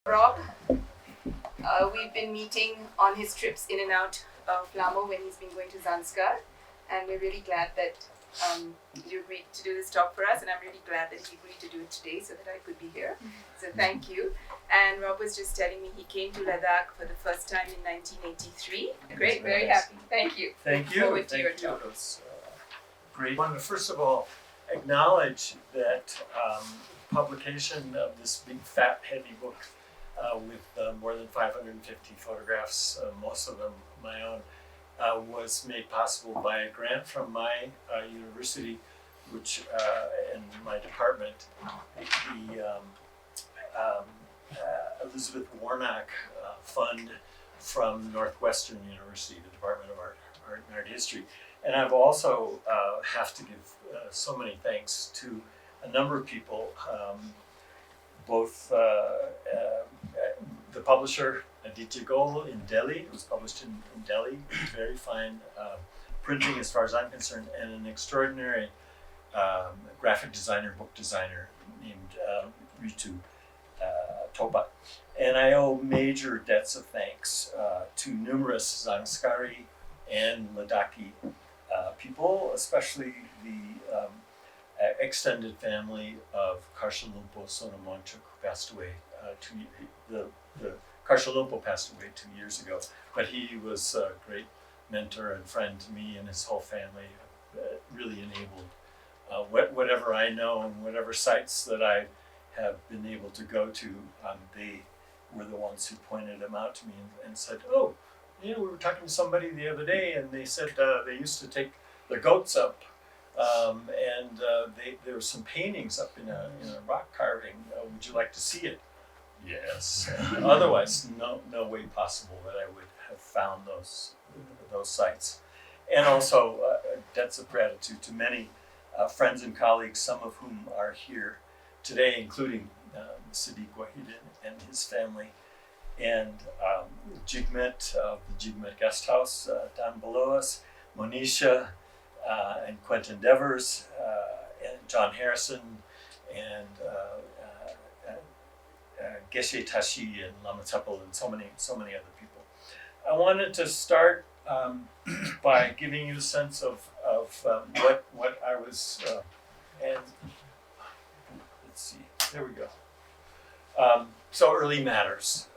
Rob, we've been meeting on his trips in and out of Lamo when he's been going to Zangskar, and we're really glad that you agreed to do this talk for us, and I'm really glad that he agreed to do it today so that I could be here. So thank you. And Rob was just telling me he came to Ladakh for the first time in 1983. Great, very happy. Thank you. Thank you. Forward to Thank your you. talk. It's great. I want to first of all acknowledge that publication of this big, fat, heavy book with more than 550 photographs, most of them my own, was made possible by a grant from my university, which and my department, the Elizabeth Warnock Fund from Northwestern University, the Department of Art and Art History. And I've also have to give so many thanks to a number of people, both the publisher Aditya Goel in Delhi. It was published in Delhi, very fine printing as far as I'm concerned, and an extraordinary graphic designer, book designer named Ritu Toba. And I owe major debts of thanks to numerous Zangskari and Ladakhi people, especially the extended family of Karshalumpo Sonamanchuk, who passed away the Karshalumpo passed away 2 years ago, but he was a great mentor and friend to me and his whole family. Really enabled whatever I know and whatever sites that I have been able to go to, they were the ones who pointed them out to me and said, oh, we were talking to somebody the other day and they said they used to take their goats up and there were some paintings up in a rock carving. Would you like to see it? Yes. Otherwise, no way possible that I would have found those sites. And also debts of gratitude to many friends and colleagues, some of whom are here today, including Sadiq Wahidin and his family, and Jigmet of the Jigmet Guest House down below us, Monisha and Quentin Devers, and John Harrison, and Geshe Tashi and Lama Tepel, and so many other people. I wanted to start by giving you a sense of what I was, and let's see, there we go. So early matters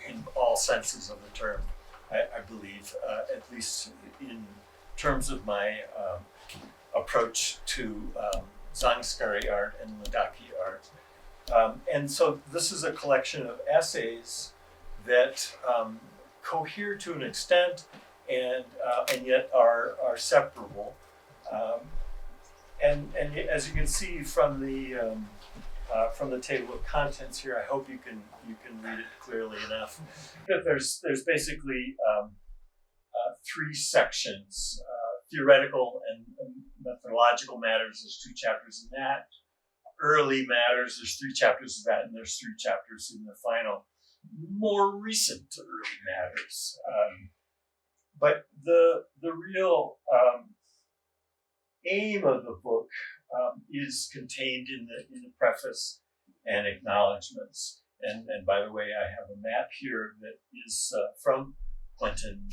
in all senses of the term, I believe, at least in terms of my approach to Zangskari art and Ladakhi art. And so this is a collection of essays that cohere to an extent and yet are separable. And as you can see from the table of contents here, I hope you can read it clearly enough. That there's basically three sections: theoretical and methodological matters. There's 2 chapters in that. Early matters. There's 3 chapters of that, and there's 3 chapters in the final, more recent early matters. But the real aim of the book is contained in the preface and acknowledgments. And by the way, I have a map here that is from Quentin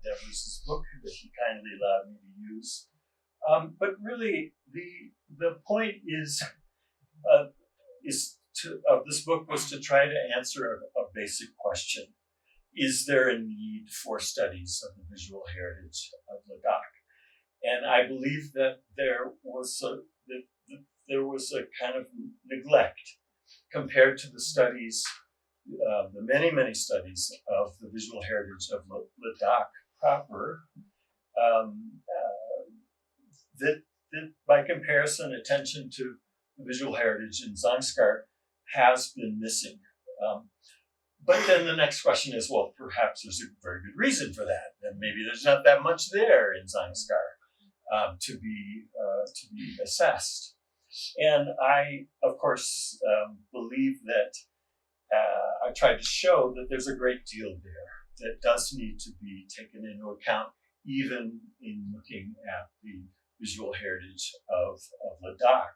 Devers' book that he kindly allowed me to use. But really, the point of this book was to try to answer a basic question: is there a need for studies of the visual heritage of Ladakh? And I believe that there was a kind of neglect compared to the studies, the many studies of the visual heritage of Ladakh proper, that by comparison, attention to the visual heritage in Zangskar has been missing. But then the next question is, well, perhaps there's a very good reason for that, and maybe there's not that much there in Zangskar to be assessed. And I, of course, believe that I tried to show that there's a great deal there that does need to be taken into account, even in looking at the visual heritage of Ladakh.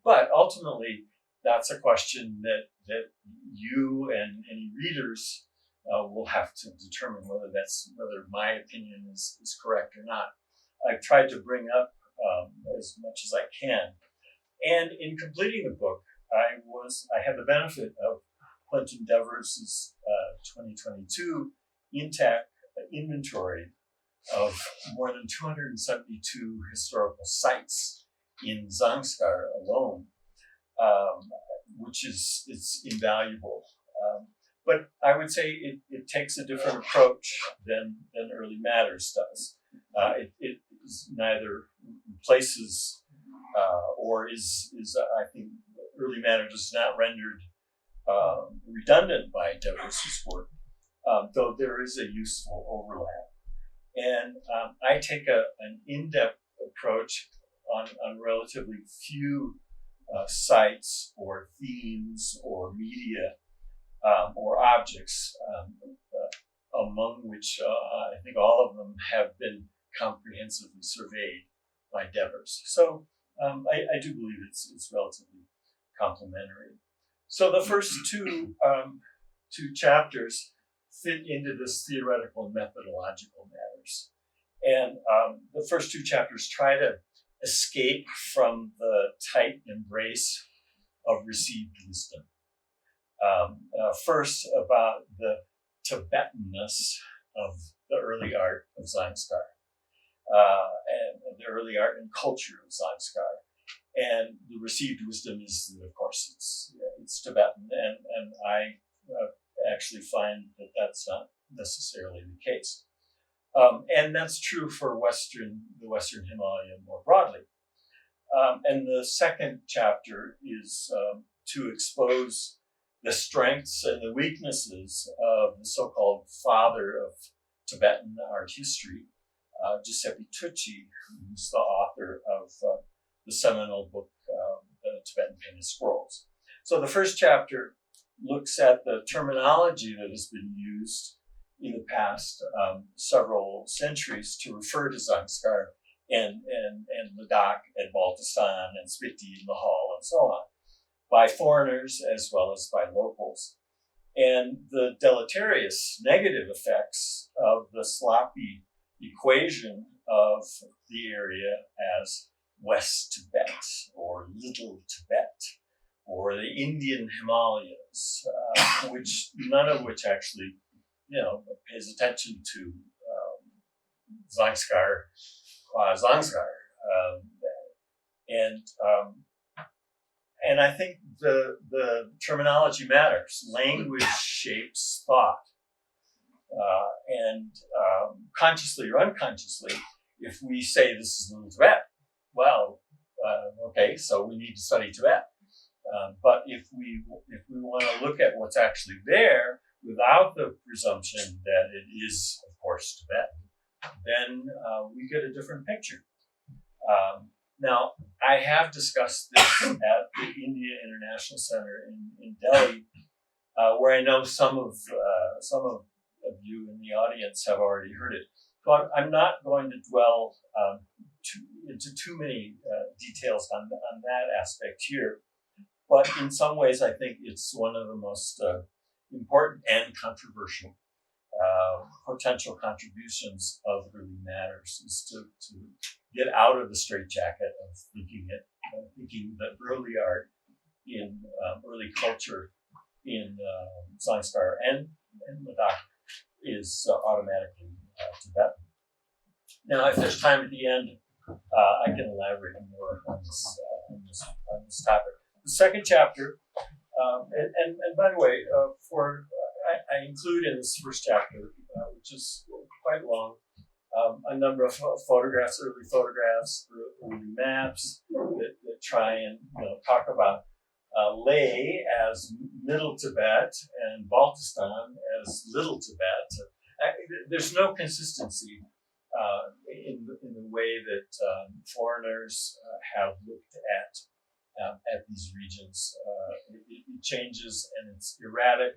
But ultimately, that's a question that that you and any readers will have to determine whether my opinion is correct or not. I've tried to bring up as much as I can. And in completing the book, I had the benefit of Clinton Devers' 2022 intact inventory of more than 272 historical sites in Zangskar alone, which is invaluable. But I would say it takes a different approach than Early Matters does. It neither replaces or is I think Early Matters is not rendered redundant by Devers' work, though there is a useful overlap. And I take an in-depth approach on relatively few sites or themes or media or objects, among which I think all of them have been comprehensively surveyed by Devers. So I do believe it's relatively complementary. So the first two chapters fit into this theoretical and methodological matters. And the first two chapters try to escape from the tight embrace of received wisdom. First, about the Tibetanness of the early art of Zangskar, and the early art and culture of Zangskar. And the received wisdom is, of course, it's Tibetan, and I actually find that that's not necessarily the case. And that's true for the Western Himalaya more broadly. And the second chapter is to expose the strengths and the weaknesses of the so-called father of Tibetan art history, Giuseppe Tucci, who's the author of the seminal book, The Tibetan Painted Scrolls. So the first chapter looks at the terminology that has been used in the past several centuries to refer to Zangskar and Ladakh and Baltistan and Spiti and Lahore and so on, by foreigners as well as by locals. And the deleterious negative effects of the sloppy equation of the area as West Tibet or Little Tibet or the Indian Himalayas, none of which actually, pays attention to Zangskar, and I think the terminology matters. Language shapes thought, and consciously or unconsciously, if we say this is Little Tibet, well, okay, so we need to study Tibet. But if we want to look at what's actually there without the presumption that it is, of course, Tibet, then we get a different picture. Now, I have discussed this at the India International Center in Delhi, where I know some of you in the audience have already heard it. So I'm not going to dwell into too many details on that aspect here. But in some ways, I think it's one of the most important and controversial potential contributions of Early Matters, is to get out of the straitjacket of thinking that early art in early culture in Zangskar and Ladakh is automatically Tibetan. Now, if there's time at the end, I can elaborate more on this topic. The second chapter, and by the way, I include in this first chapter, which is quite long, a number of photographs, early maps that try and talk about Leh as Middle Tibet and Baltistan as Little Tibet. There's no consistency in the way that foreigners have looked at these regions. It changes and it's erratic,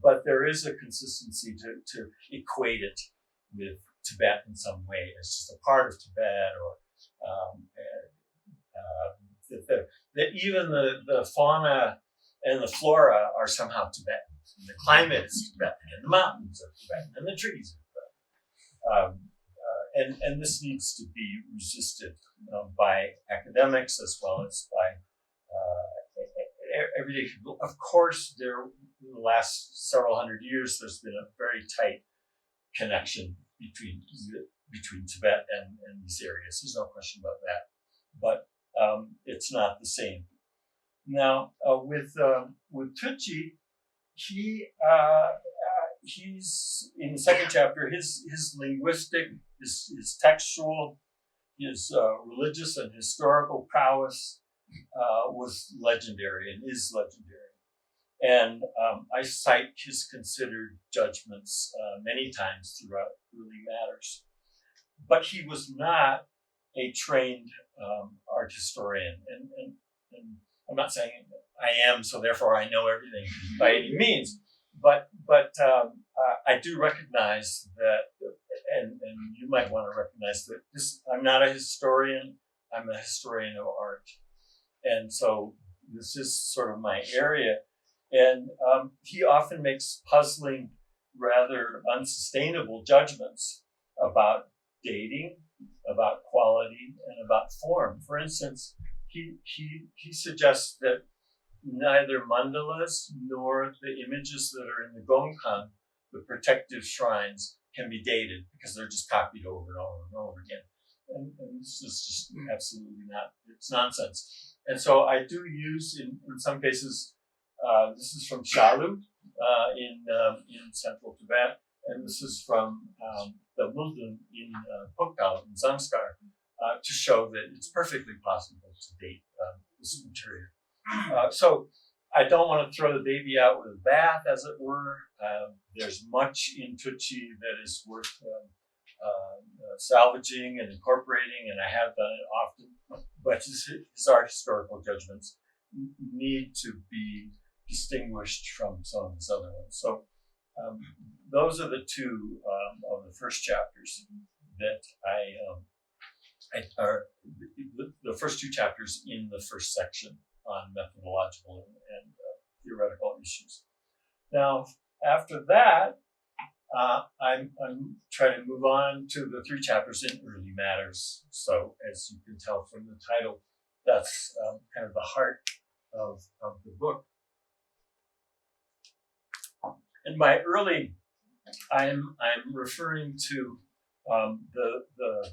but there is a consistency to equate it with Tibet in some way as just a part of Tibet, or that even the fauna and the flora are somehow Tibetan. And the climate is Tibetan, and the mountains are Tibetan, and the trees are Tibetan. And this needs to be resisted by academics as well as by everyday people. Of course, in the last several hundred years, there's been a very tight connection between Tibet and these areas. There's no question about that. But it's not the same. Now, with Tucci, he's in the second chapter. His linguistic, his textual, his religious and historical prowess was legendary and is legendary. And I cite his considered judgments many times throughout early matters. But he was not a trained art historian. And I'm not saying I am, so therefore I know everything by any means. But I do recognize that, and you might want to recognize that I'm not a historian, I'm a historian of art. And so this is sort of my area. And he often makes puzzling, rather unsustainable judgments about dating, about quality, and about form. For instance, he suggests that neither mandalas nor the images that are in the Gongkan, the protective shrines, can be dated because they're just copied over and over and over again. And this is just absolutely not, it's nonsense. And so I do use, in some cases, this is from Shalu in central Tibet, and this is from the Mulden in Puktal in Zangskar, to show that it's perfectly possible to date this material. So I don't want to throw the baby out with the bath, as it were. There's much in Tucci that is worth salvaging and incorporating, and I have done it often. But his art historical judgments need to be distinguished from some of his other ones. So those are the two of the first chapters that are the first two chapters in the first section on methodological and theoretical issues. Now, after that, I'm trying to move on to the three chapters in early matters. So, as you can tell from the title, that's kind of the heart of the book. And by early, I'm referring to the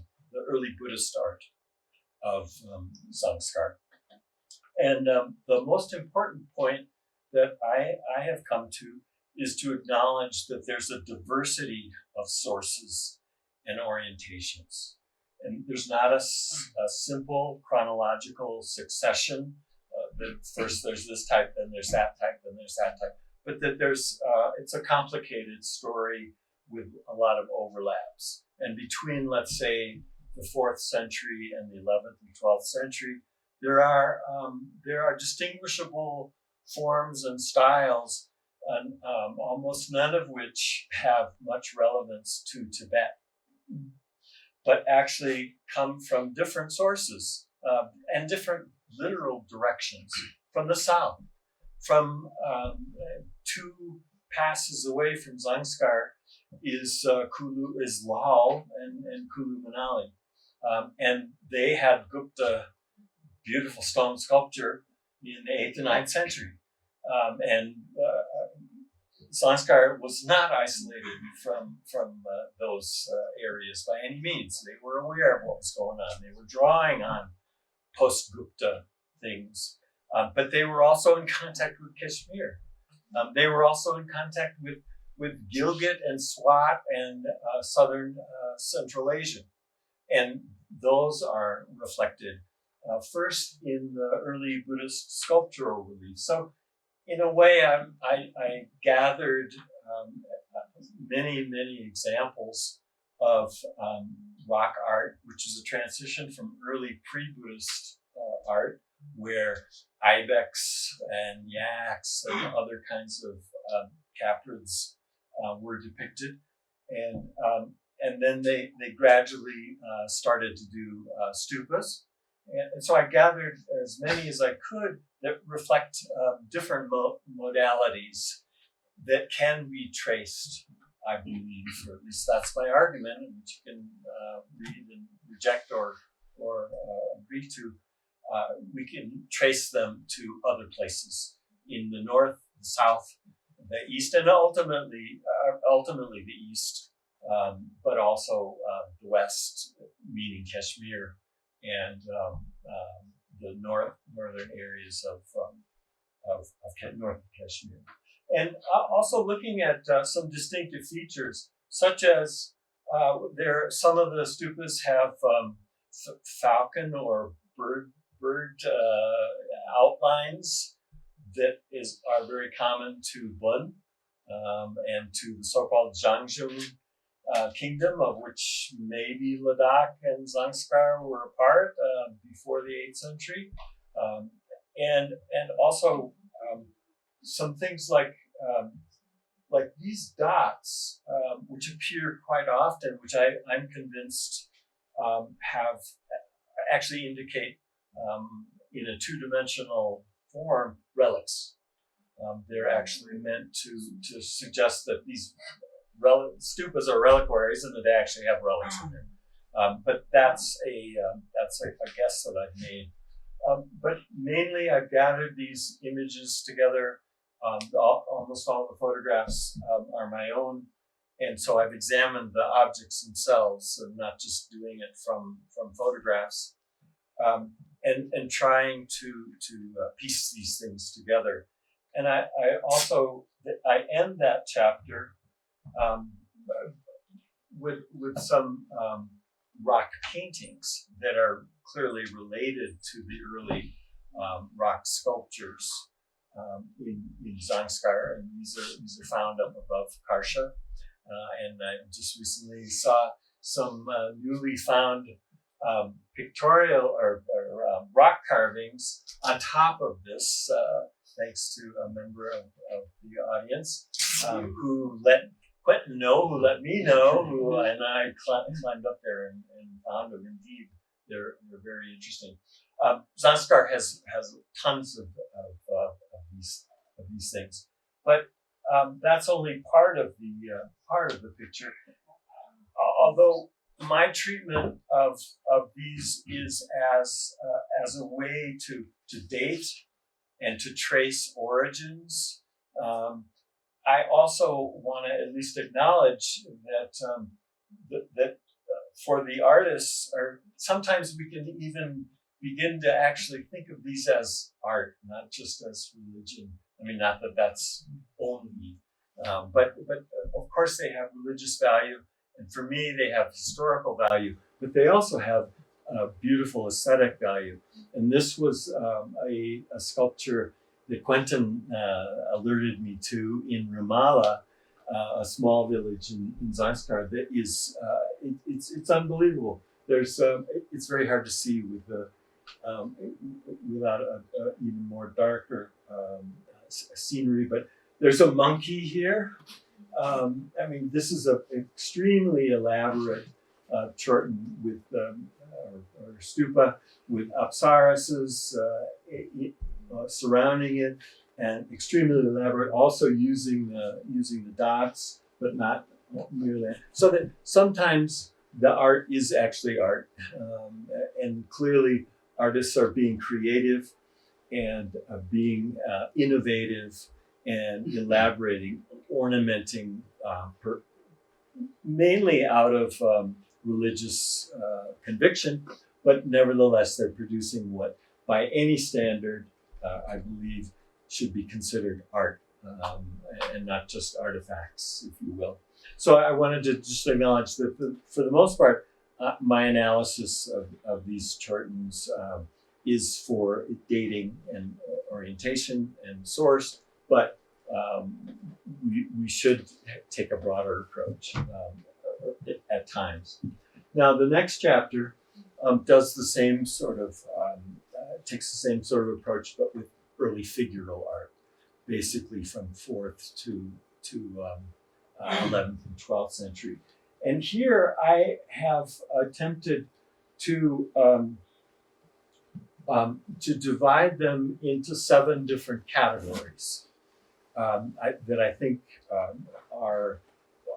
early Buddhist art of Zangskar. And the most important point that I have come to is to acknowledge that there's a diversity of sources and orientations. And there's not a simple chronological succession. That first there's this type, then there's that type, then there's that type. But that it's a complicated story with a lot of overlaps. And between, let's say, the 4th century and the 11th and 12th century, there are distinguishable forms and styles, and almost none of which have much relevance to Tibet, but actually come from different sources and different literal directions. From the south, from 2 passes away from Zangskar is Lahal and Kulu Manali. And they had Gupta, beautiful stone sculpture in the 8th and 9th century. And Zangskar was not isolated from those areas by any means. They were aware of what was going on. They were drawing on post-Gupta things. But they were also in contact with Kashmir. They were also in contact with Gilgit and Swat and southern Central Asia. And those are reflected first in the early Buddhist sculptural reliefs. So in a way, I gathered many examples of rock art, which is a transition from early pre-Buddhist art, where ibex and yaks and other kinds of caprids were depicted, and then they gradually started to do stupas, and so I gathered as many as I could that reflect different modalities that can be traced, I believe, or at least that's my argument, which you can read and reject or agree to. We can trace them to other places in the north, the south, the east, and ultimately the east, but also the west, meaning Kashmir, and the northern areas of north of Kashmir. And also looking at some distinctive features, such as some of the stupas have falcon or bird outlines that are very common to Bun and to the so-called Zangskar kingdom, of which maybe Ladakh and Zangskar were a part before the 8th century, and also some things like these dots, which appear quite often, which I'm convinced have actually indicate in a two-dimensional form relics. They're actually meant to suggest that these stupas are reliquaries and that they actually have relics in there. But that's a guess that I've made. But mainly, I've gathered these images together. Almost all the photographs are my own, and so I've examined the objects themselves, and not just doing it from photographs, and trying to piece these things together. And I end that chapter with some rock paintings that are clearly related to the early rock sculptures in Zangskar, and these are found up above Karsha. And I just recently saw some newly found pictorial or rock carvings on top of this, thanks to a member of the audience who let Quentin know, who let me know, and I climbed up there and found them. Indeed, they're very interesting. Zangskar has tons of these things, but that's only part of the picture. Although my treatment of these is as a way to date and to trace origins. I also want to at least acknowledge that for the artists, or sometimes we can even begin to actually think of these as art, not just as religion. I mean, not that that's only, but of course they have religious value, and for me they have historical value, but they also have beautiful aesthetic value. And this was a sculpture that Quentin alerted me to in Ramallah, a small village in Zangskar that is it's unbelievable. There's it's very hard to see with the without a even more darker scenery, but there's a monkey here. I mean, this is an extremely elaborate chorten with or stupa with apsarases surrounding it, and extremely elaborate. Also using the dots, but not merely that. So that sometimes the art is actually art, and clearly artists are being creative and being innovative and elaborating, ornamenting, mainly out of religious conviction, but nevertheless they're producing what, by any standard, I believe, should be considered art, and not just artifacts, if you will. So I wanted to just acknowledge that for the most part, my analysis of these chortens is for dating and orientation and source, but we should take a broader approach at times. Now, the next chapter does the same sort of, takes the same sort of approach, but with early figural art, basically from 4th to 11th and 12th century. And here I have attempted to to divide them into 7 different categories that I think are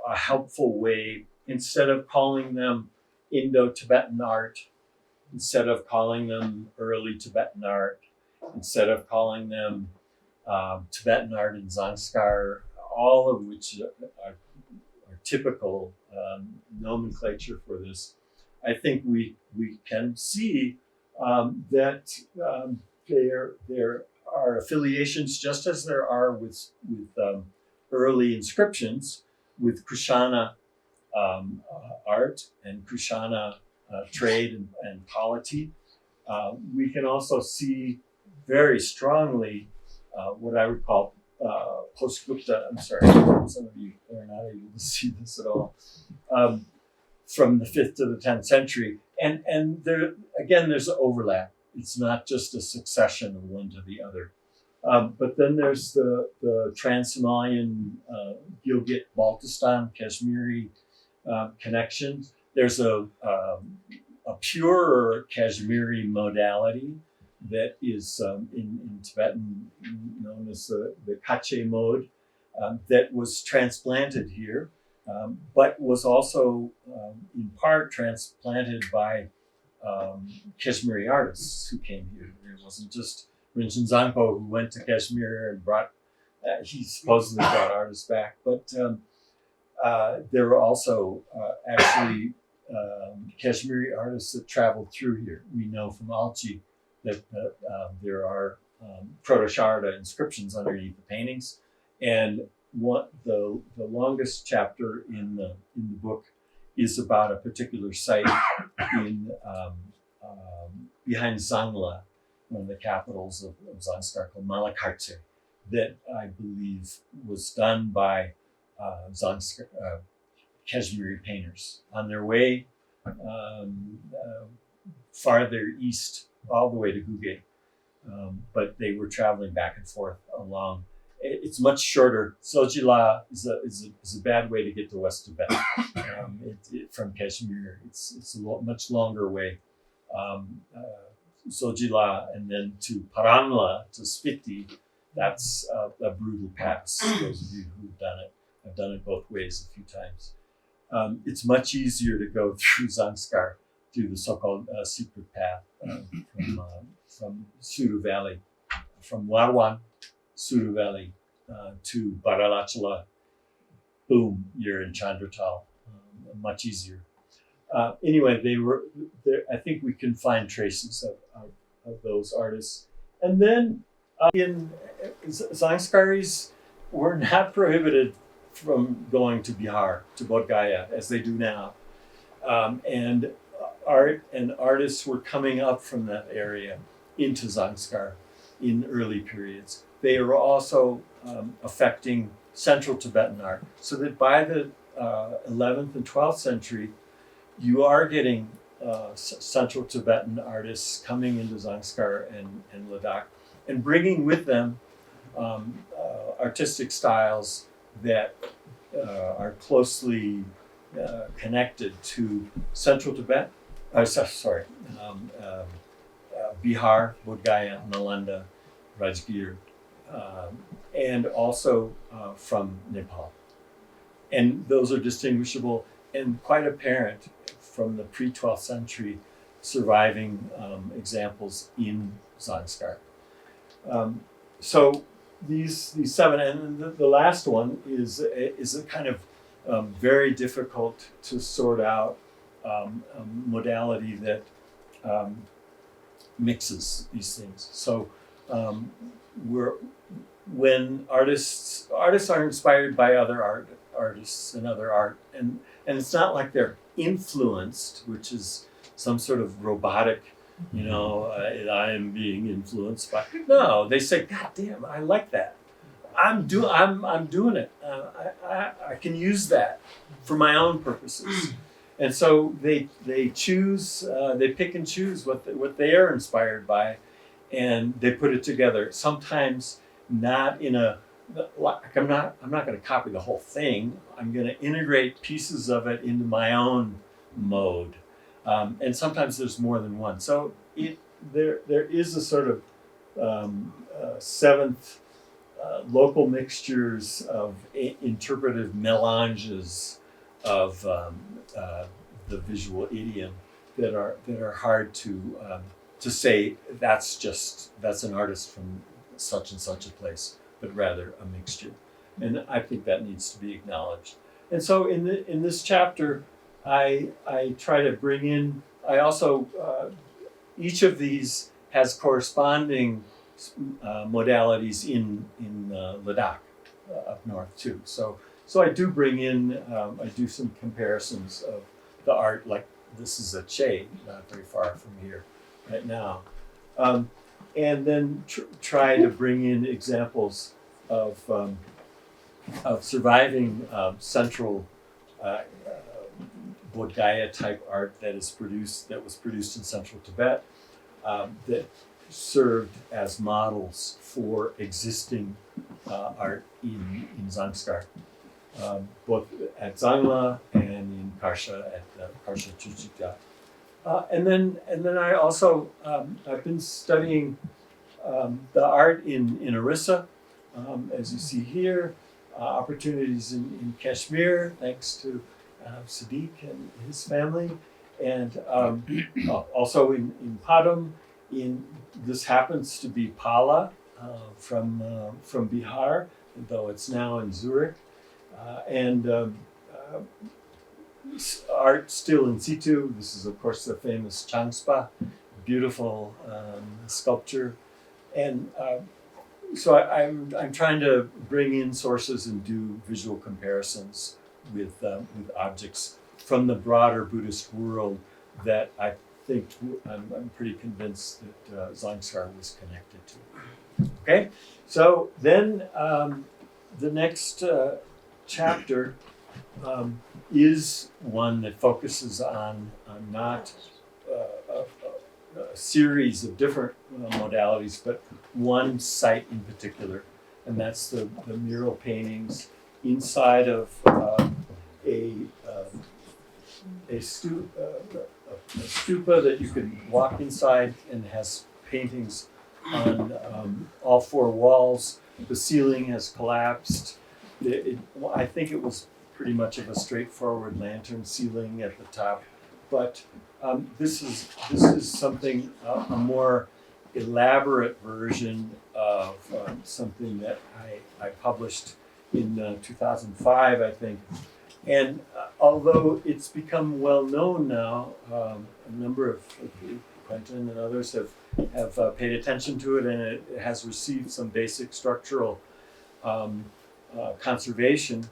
a helpful way, instead of calling them Indo-Tibetan art, instead of calling them early Tibetan art, instead of calling them Tibetan art and Zangskar, all of which are typical nomenclature for this. I think we can see that there are affiliations, just as there are with early inscriptions, with Kushana art and Kushana trade and polity. We can also see very strongly what I would call post-Gupta. I'm sorry, some of you are not able to see this at all. From the 5th to the 10th century. And there, again, there's an overlap. It's not just a succession of one to the other. But then there's the Trans-Himalayan Gilgit-Baltistan Kashmiri connection. There's a purer Kashmiri modality that is in Tibetan known as the Kache mode that was transplanted here, but was also in part transplanted by Kashmiri artists who came here. It wasn't just Rinchen Zangpo who went to Kashmir and brought, he supposedly brought artists back, but there were also actually Kashmiri artists that traveled through here. We know from Alchi that there are Proto-Sharda inscriptions underneath the paintings, and the longest chapter in the book is about a particular site in behind Zangla, one of the capitals of Zangskar, called Malakarte, that I believe was done by Zangskar, Kashmiri painters on their way farther east, all the way to Guge. But they were traveling back and forth along. It's much shorter. Sojila is a bad way to get to West Tibet from Kashmir. It's a much longer way. Sojila and then to Paramla, to Spiti, that's a brutal pass. Those of you who've done it, I've done it both ways a few times. It's much easier to go through Zangskar, through the so-called secret path from Suru Valley, from Warwan, Suru Valley to Baralachala. Boom, you're in Chandratal. Much easier. Anyway, they were there. I think we can find traces of those artists. And then Zangskaris were not prohibited from going to Bihar, to Bodh Gaya, as they do now. And art and artists were coming up from that area into Zangskar in early periods. They were also affecting Central Tibetan art, so that by the 11th and 12th century, you are getting Central Tibetan artists coming into Zangskar and Ladakh and bringing with them artistic styles that are closely connected to Central Tibet, Bihar, Bodh Gaya, Nalanda, Rajgir, and also from Nepal. And those are distinguishable and quite apparent from the pre-12th century surviving examples in Zangskar. So these 7, and the last one is a kind of very difficult to sort out modality that mixes these things. So when artists are inspired by other artists and other art, and it's not like they're influenced, which is some sort of robotic, I am being influenced by. No, they say, God damn, I like that. I'm doing it. I can use that for my own purposes. And so they choose, they pick and choose what they are inspired by, and they put it together. Sometimes not in a, like I'm not going to copy the whole thing. I'm going to integrate pieces of it into my own mode. And sometimes there's more than one. So there is a sort of seventh local mixtures of interpretive melanges of the visual idiom that are hard to say that's an artist from such and such a place, but rather a mixture. And I think that needs to be acknowledged. And so in this chapter, I try to bring in. I also each of these has corresponding modalities in Ladakh up north too. So I do bring in. I do some comparisons of the art. Like this is a Che, not very far from here, right now, and then try to bring in examples of surviving central Bodh Gaya type art that was produced in central Tibet, that served as models for existing art in Zangskar, both at Zangla and in Karsha at Karsha Chujikda. And then I also I've been studying the art in Orissa, as you see here, opportunities in Kashmir, thanks to Sadiq and his family, and also in Padum. This happens to be Pala from Bihar, though it's now in Zurich, and art still in situ. This is of course the famous Changspa, beautiful sculpture, and so I'm trying to bring in sources and do visual comparisons with objects from the broader Buddhist world that I think I'm pretty convinced that Zangskar was connected to. Okay, so then the next chapter is one that focuses on not a series of different modalities, but one site in particular, and that's the mural paintings inside of a stupa that you can walk inside and has paintings on all four walls. The ceiling has collapsed. I think it was pretty much of a straightforward lantern ceiling at the top, but this is something a more elaborate version of something that I published in 2005, I think. And although it's become well known now, a number of Quentin and others have paid attention to it, and it has received some basic structural conservation.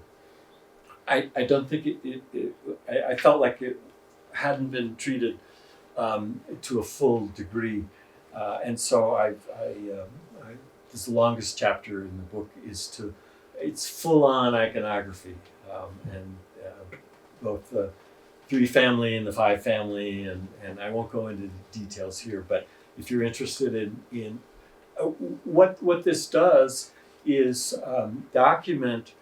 I don't think I felt like it hadn't been treated to a full degree, and so this longest chapter in the book it's full-on iconography, and both the 3 family and the 5 family, and I won't go into the details here, but if you're interested in what this does is document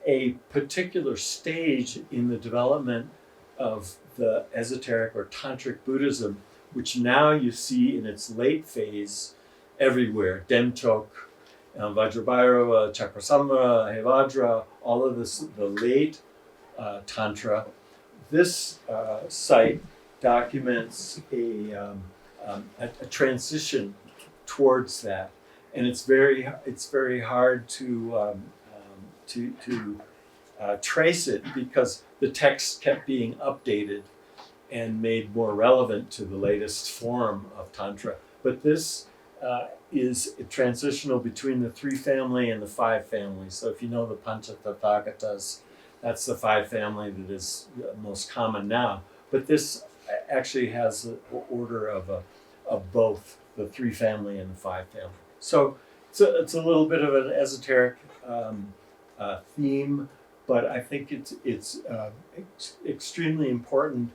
a particular stage in the development of the esoteric or tantric Buddhism, which now you see in its late phase everywhere. Demchok, Vajrabhairava, Chakrasamara, Hevajra, all of this, the late Tantra. This site documents a transition towards that, and it's very hard to trace it because the text kept being updated and made more relevant to the latest form of Tantra. But this is transitional between the 3 family and the 5 family. So if you know the Panchatathagatas, that's the 5 family that is most common now. But this actually has an order of both the 3 family and the 5 family. So it's a little bit of an esoteric theme, but I think it's extremely important,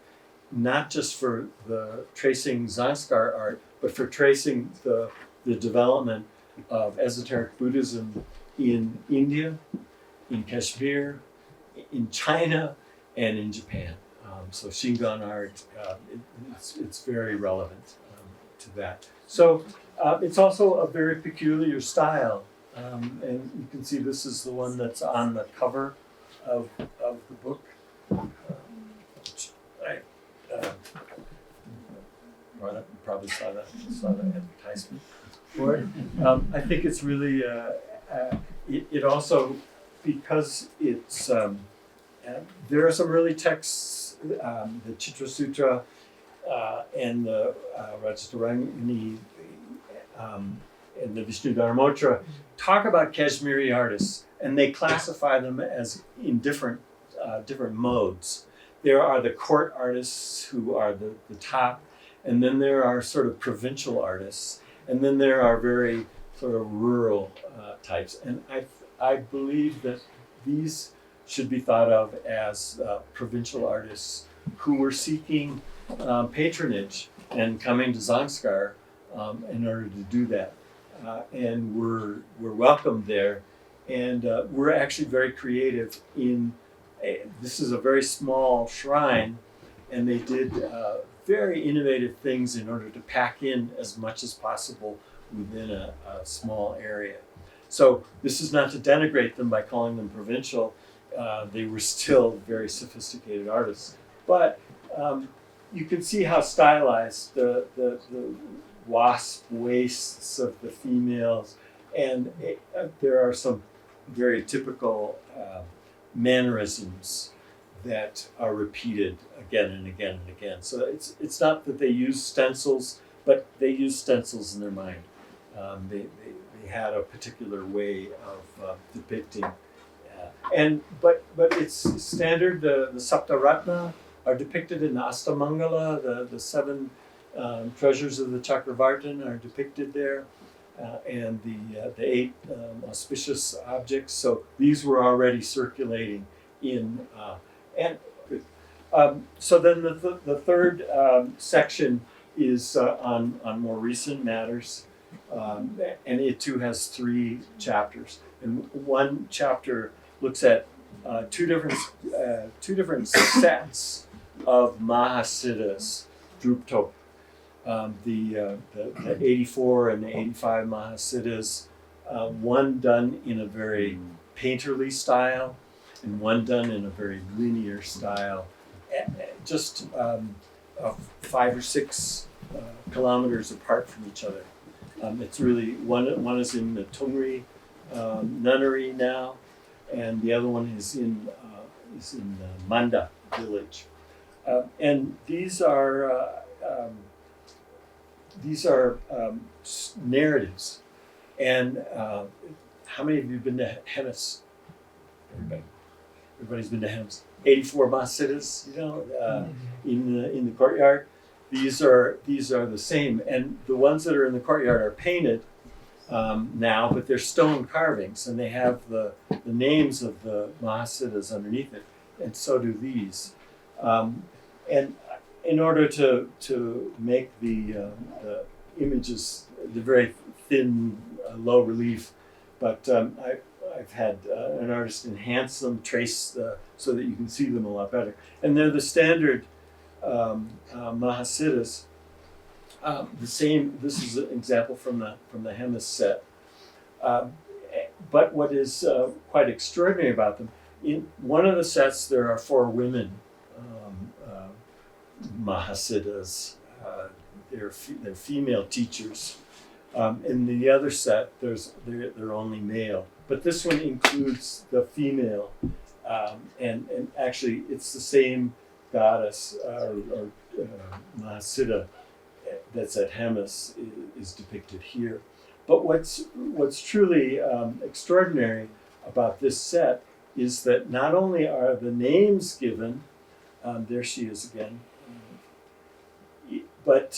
not just for the tracing Zangskar art, but for tracing the development of esoteric Buddhism in India, in Kashmir, in China, and in Japan. So Shingon art, it's very relevant to that. So it's also a very peculiar style, and you can see this is the one that's on the cover of the book. Which I you probably saw the advertisement for it. I think it's really it also, because it's there are some really texts, the Chitra Sutra and the Rajastarangini and the Vishnu Dharmotra talk about Kashmiri artists, and they classify them as in different modes. There are the court artists who are the top, and then there are sort of provincial artists, and then there are very sort of rural types. And I believe that these should be thought of as provincial artists who were seeking patronage and coming to Zangskar in order to do that. And we're welcomed there, and we're actually very creative in. This is a very small shrine, and they did very innovative things in order to pack in as much as possible within a small area. So this is not to denigrate them by calling them provincial. They were still very sophisticated artists, but you can see how stylized the wasp waists of the females, and there are some very typical mannerisms that are repeated again and again and again. So it's not that they use stencils, but they use stencils in their mind. They had a particular way of depicting, but it's standard. The Saptaratna are depicted in the Astamangala. The seven treasures of the Chakravartin are depicted there, and the eight auspicious objects. So these were already circulating in, so then the third section is on more recent matters, and it too has 3 chapters. And one chapter looks at two different sets of Mahasiddhas, Druptop. The 84 and the 85 Mahasiddhas, one done in a very painterly style, and one done in a very linear style, just 5 or 6 kilometers apart from each other. It's really one is in the Tungri nunnery now, and the other one is in the Manda village, and these are narratives. And how many of you have been to Hemis? Everybody's been to Hemis. 84 Mahasiddhas, in the courtyard. These are the same, and the ones that are in the courtyard are painted now, but they're stone carvings, and they have the names of the Mahasiddhas underneath it, and so do these. And in order to make the images, the very thin, low relief, but I've had an artist enhance them, trace so that you can see them a lot better. And they're the standard Mahasiddhas. The same. This is an example from the Hemis set. But what is quite extraordinary about them, in one of the sets there are 4 women Mahasiddhas. They're female teachers. In the other set, they're only male. But this one includes the female, and actually it's the same goddess or Mahasiddha that's at Hemis is depicted here. But what's truly extraordinary about this set is that not only are the names given, there she is again, but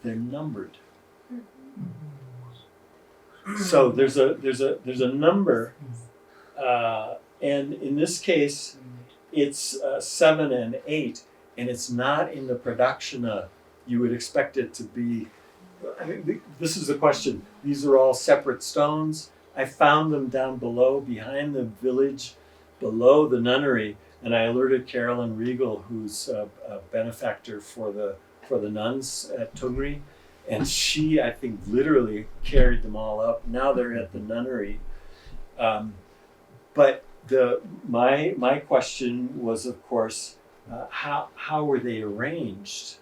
they're numbered. So there's a number, and in this case, it's 7 and 8, and it's not in the Pradakshina. You would expect it to be. I mean, this is the question. These are all separate stones. I found them down below, behind the village, below the nunnery, and I alerted Carolyn Regal, who's a benefactor for the for the nuns at Tungri, and she, I think, literally carried them all up. Now they're at the nunnery. But my question was, of course, how were they arranged?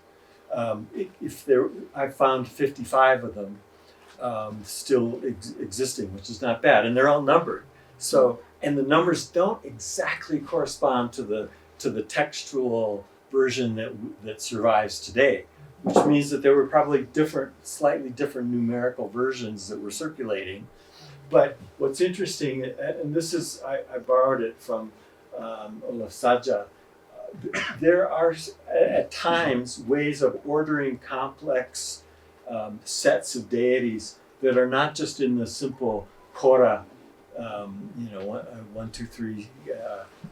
I found 55 of them still existing, which is not bad, and they're all numbered. So, and the numbers don't exactly correspond to the textual version that survives today, which means that there were probably slightly different numerical versions that were circulating. But what's interesting, and this is, I borrowed it from Olaf Saja, there are at times ways of ordering complex sets of deities that are not just in the simple kora, 1, 2, 3,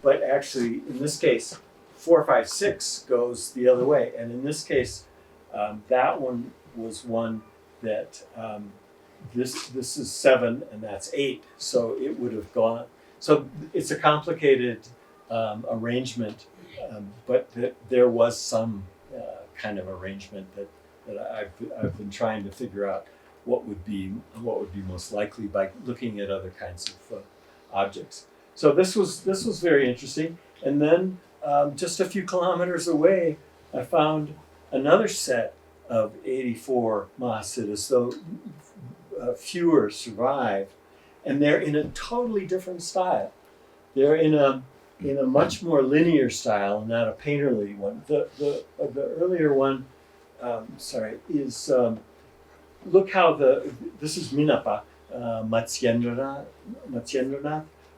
but actually in this case, 4, 5, 6 goes the other way. And in this case, that one was one that this is 7 and that's 8, so it would have gone. So it's a complicated arrangement, but there was some kind of arrangement that I've been trying to figure out what would be most likely by looking at other kinds of objects. So this was very interesting. And then just a few kilometers away, I found another set of 84 Mahasiddhas, so fewer survived, and they're in a totally different style. They're in a much more linear style, not a painterly one. The earlier one, is look how this is Minapa Matsyendranath,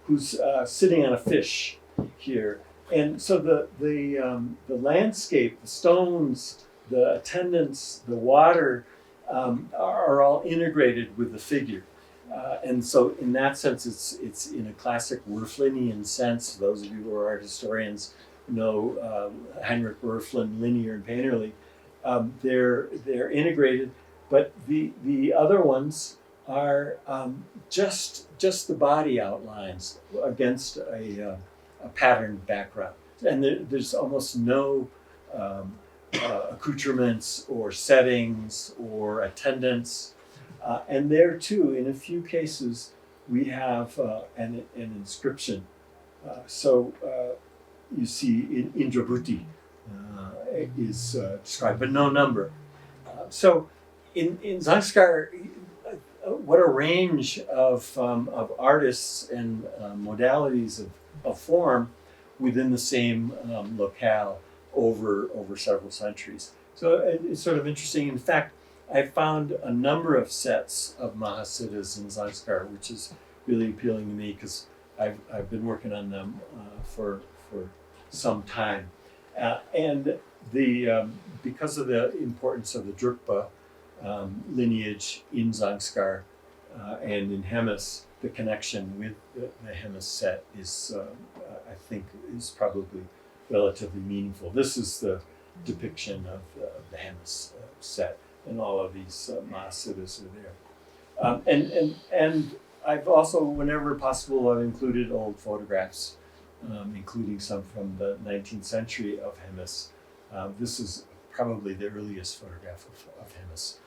who's sitting on a fish here, and so the landscape, the stones, the attendants, the water are all integrated with the figure. And so in that sense, it's in a classic Werflinian sense. Those of you who are art historians know Heinrich Werflin, linear and painterly. They're integrated, but the other ones are just the body outlines against a patterned background. And there's almost no accoutrements or settings or attendants. And there too, in a few cases, we have an inscription. So you see Indrabhuti is described, but no number. So in Zangskar, what a range of artists and modalities of form within the same locale over several centuries. So it's sort of interesting. In fact, I found a number of sets of Mahasiddhas in Zangskar, which is really appealing to me because I've been working on them for some time. And because of the importance of the Drukpa lineage in Zangskar and in Hemis, the connection with the Hemis set is, I think, is probably relatively meaningful. This is the depiction of the Hemis set, and all of these Mahasiddhas are there. And I've also, whenever possible, I've included old photographs, including some from the 19th century of Hemis. This is probably the earliest photograph of Hemis,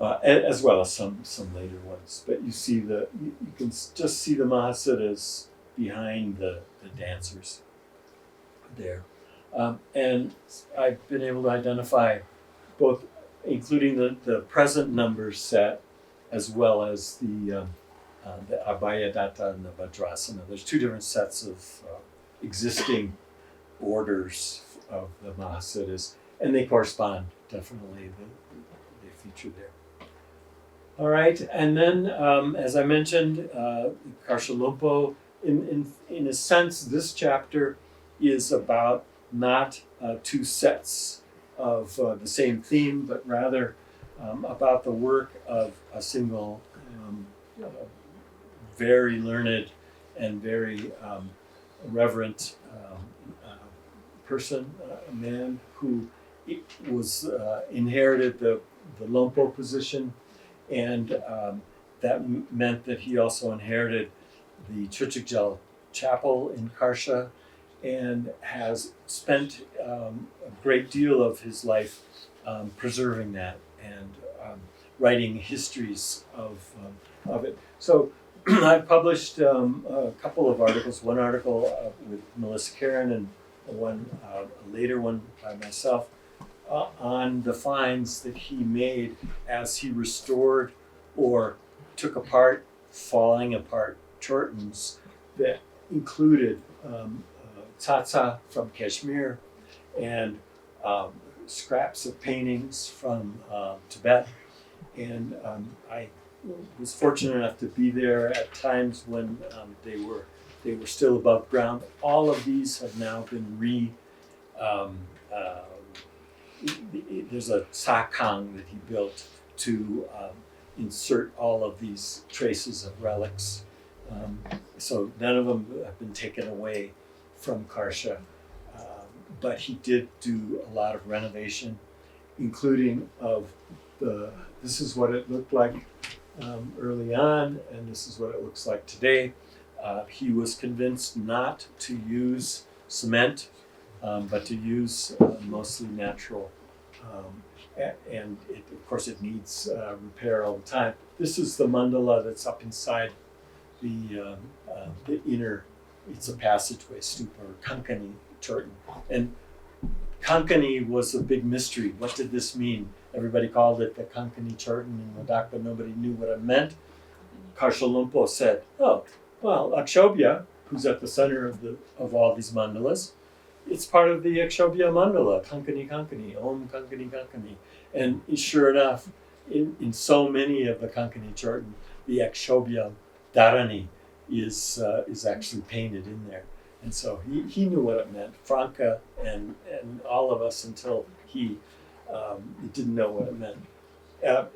as well as some later ones. But you see you can just see the Mahasiddhas behind the dancers there. And I've been able to identify both, including the present numbers set, as well as the Abhayadatta and the Vajrasana. There's two different sets of existing orders of the Mahasiddhas, and they correspond definitely. They feature there. All right, and then as I mentioned, Karshalompo, in a sense, this chapter is about not two sets of the same theme, but rather about the work of a single very learned and very reverent person, a man who was inherited the Lompo position, and that meant that he also inherited the Churchill Chapel in Karsha, and has spent a great deal of his life preserving that and writing histories of it. So I've published a couple of articles. One article with Melissa Karen and a later one by myself on the finds that he made as he restored or took apart, falling apart Chortens that included tsatsa from Kashmir and scraps of paintings from Tibet. And I was fortunate enough to be there at times when they were still above ground. All of these have now been there's a sakang that he built to insert all of these traces of relics. So none of them have been taken away from Karsha, but he did do a lot of renovation, including of this is what it looked like early on, and this is what it looks like today. He was convinced not to use cement, but to use mostly natural. And of course it needs repair all the time. This is the mandala that's up inside the inner, it's a passageway, stupa, or Kankani Chorten. And Kankani was a big mystery. What did this mean? Everybody called it the Kankani Chorten in Ladakh, but nobody knew what it meant. Karsha Lumpo said, oh, well, Akshobhya, who's at the center of all these mandalas, it's part of the Akshobhya mandala, Kankani Kankani, Om Kankani Kankani. And sure enough, in so many of the Kankani Chorten, the Akshobhya Dharani is actually painted in there. And so he knew what it meant, Franca and all of us until he didn't know what it meant.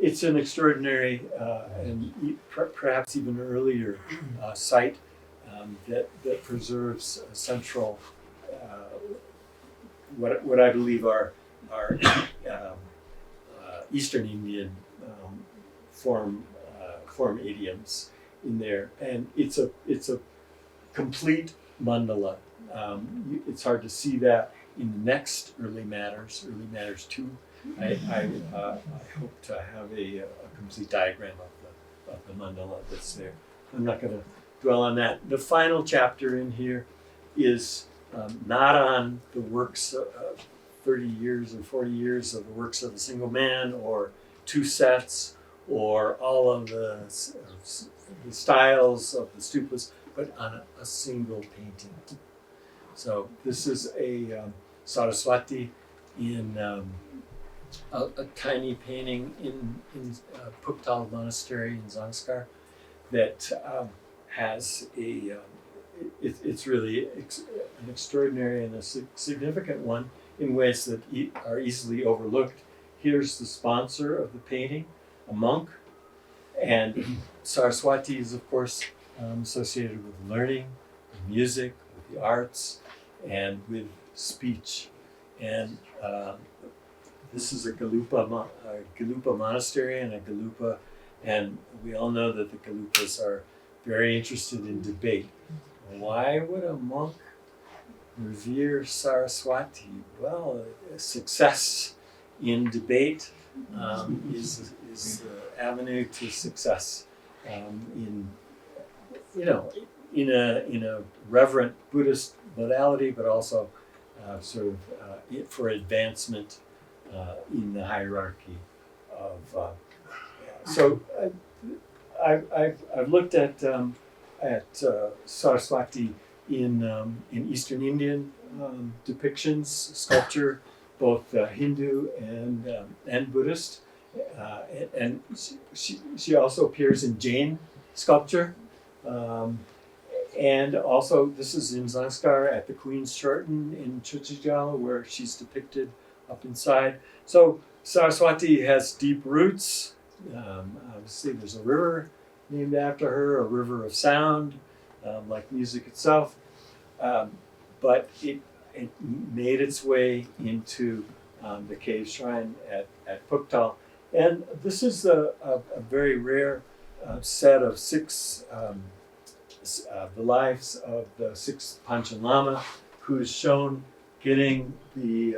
It's an extraordinary and perhaps even earlier site that preserves a central, what I believe are Eastern Indian form idioms in there, and it's a complete mandala. It's hard to see that in the next early matters 2. I hope to have a complete diagram of the mandala that's there. I'm not going to dwell on that. The final chapter in here is not on the works of 30 years or 40 years of the works of a single man or 2 sets or all of the styles of the stupas, but on a single painting. So this is a Saraswati in a tiny painting in Puktal Monastery in Zangskar that has it's really an extraordinary and a significant one in ways that are easily overlooked. Here's the sponsor of the painting, a monk, and Saraswati is of course associated with learning, with music, with the arts, and with speech. And this is a Galupa monastery and a Galupa, and we all know that the Galupas are very interested in debate. Why would a monk revere Saraswati? Well, success in debate is the avenue to success in a reverent Buddhist modality, but also for advancement in the hierarchy of. So I've looked at Saraswati in Eastern Indian depictions, sculpture, both Hindu and Buddhist, and she also appears in Jain sculpture, and also this is in Zangskar at the Queen's Chorten in Chuchijal, where she's depicted up inside. So Saraswati has deep roots. Obviously, there's a river named after her, a river of sound, like music itself. But it made its way into the cave shrine at Puktal. And this is a very rare set of 6, the lives of the 6 Panchen Lama who's shown getting the,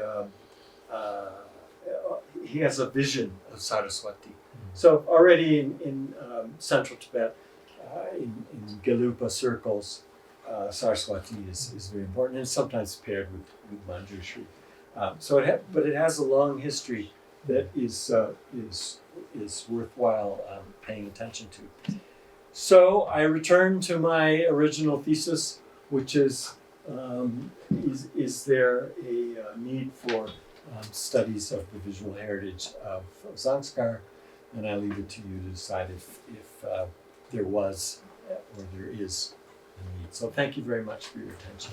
he has a vision of Saraswati. So already in central Tibet, in Gelupa circles, Saraswati is very important, and sometimes paired with Manjushri. But it has a long history that is worthwhile paying attention to. So I return to my original thesis, which is there a need for studies of the visual heritage of Zangskar? And I leave it to you to decide if there was or there is a need. So thank you very much for your attention.